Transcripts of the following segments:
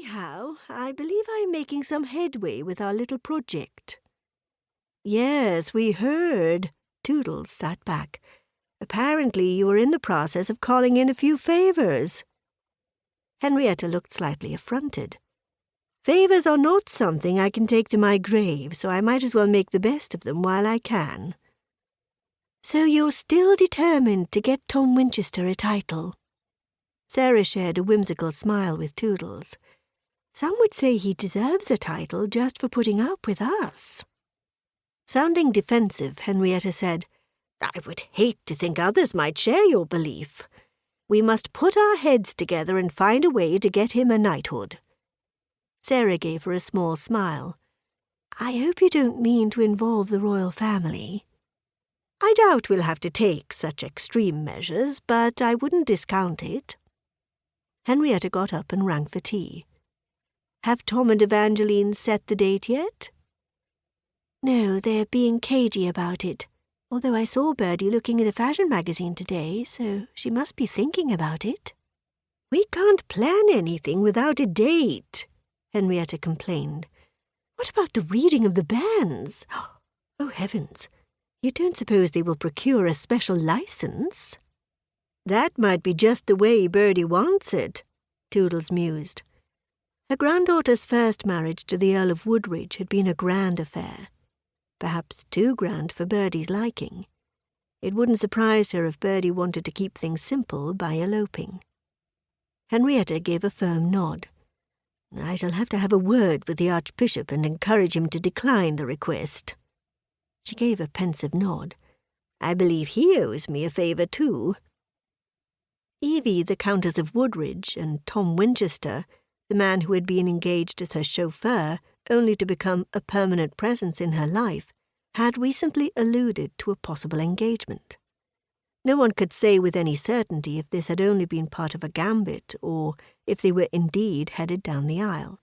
Anyhow, I believe I'm making some headway with our little project." "Yes, we heard." Toodles sat back. "Apparently you were in the process of calling in a few favours." Henrietta looked slightly affronted. "Favours are not something I can take to my grave, so I might as well make the best of them while I can." "So you're still determined to get Tom Winchester a title?" Sarah shared a whimsical smile with Toodles. "Some would say he deserves a title just for putting up with us." Sounding defensive, Henrietta said, "I would hate to think others might share your belief. We must put our heads together and find a way to get him a knighthood." Sarah gave her a small smile. "I hope you don't mean to involve the royal family." "I doubt we'll have to take such extreme measures, but I wouldn't discount it." Henrietta got up and rang for tea. "Have Tom and Evangeline set the date yet?" "No, they're being cagey about it, although I saw Birdie looking at a fashion magazine today, so she must be thinking about it." "We can't plan anything without a date," Henrietta complained. "What about the reading of the banns? Oh, heavens! You don't suppose they will procure a special license?" "That might be just the way Birdie wants it," Toodles mused. Her granddaughter's first marriage to the Earl of Woodridge had been a grand affair. Perhaps too grand for Birdie's liking. It wouldn't surprise her if Birdie wanted to keep things simple by eloping. Henrietta gave a firm nod. "I shall have to have a word with the Archbishop and encourage him to decline the request." She gave a pensive nod. "I believe he owes me a favour too." Evie, the Countess of Woodridge, and Tom Winchester, the man who had been engaged as her chauffeur, only to become a permanent presence in her life, had recently alluded to a possible engagement. No one could say with any certainty if this had only been part of a gambit or if they were indeed headed down the aisle.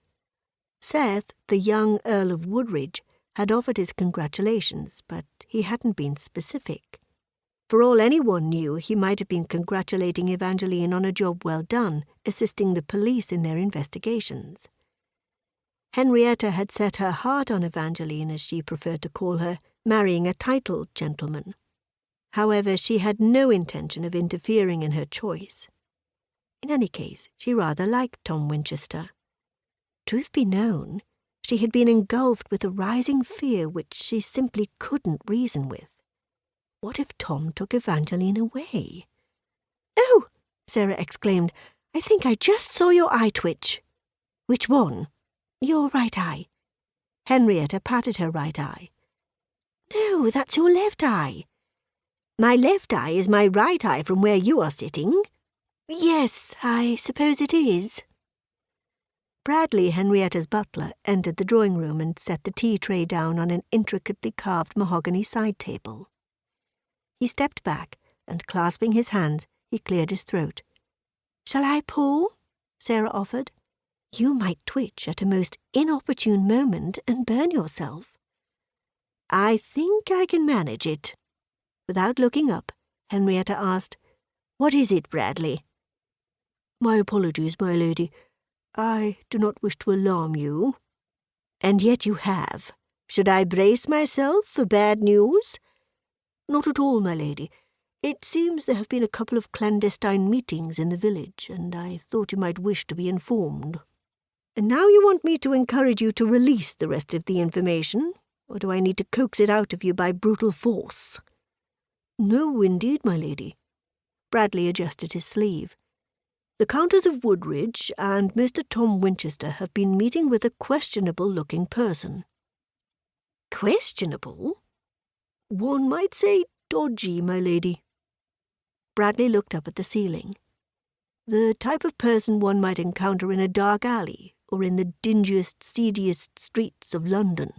Seth, the young Earl of Woodridge, had offered his congratulations, but he hadn't been specific. For all anyone knew, he might have been congratulating Evangeline on a job well done, assisting the police in their investigations. Henrietta had set her heart on Evangeline, as she preferred to call her, marrying a titled gentleman. However, she had no intention of interfering in her choice. In any case, she rather liked Tom Winchester. Truth be known, she had been engulfed with a rising fear which she simply couldn't reason with. What if Tom took Evangeline away? "Oh!" Sarah exclaimed, "I think I just saw your eye twitch." "Which one?" "Your right eye." Henrietta patted her right eye. "No, that's your left eye." "My left eye is my right eye from where you are sitting." "Yes, I suppose it is." Bradley, Henrietta's butler, entered the drawing-room and set the tea tray down on an intricately carved mahogany side table. He stepped back, and clasping his hands, he cleared his throat. "Shall I pour?" Sarah offered. "You might twitch at a most inopportune moment and burn yourself." "I think I can manage it." Without looking up, Henrietta asked, "What is it, Bradley?" "My apologies, my lady. I do not wish to alarm you." "And yet you have. Should I brace myself for bad news?" "Not at all, my lady. It seems there have been a couple of clandestine meetings in the village, and I thought you might wish to be informed." "And now you want me to encourage you to release the rest of the information, or do I need to coax it out of you by brutal force?" "No, indeed, my lady." Bradley adjusted his sleeve. "The Countess of Woodridge and Mr. Tom Winchester have been meeting with a questionable-looking person." "Questionable?" "One might say dodgy, my lady." Bradley looked up at the ceiling. "The type of person one might encounter in a dark alley or in the dingiest, seediest streets of London."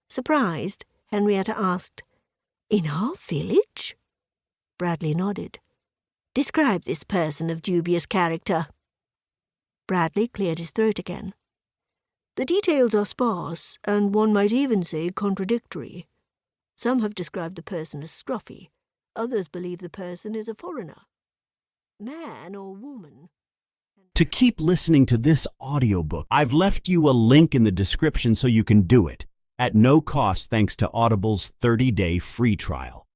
Surprised, Henrietta asked, "In our village?" Bradley nodded. "Describe this person of dubious character." Bradley cleared his throat again. "The details are sparse, and one might even say contradictory. Some have described the person as scruffy. Others believe the person is a foreigner. Man or woman?" To keep listening to this audiobook, I've left you a link in the description so you can do it, at no cost thanks to Audible's 30-day free trial.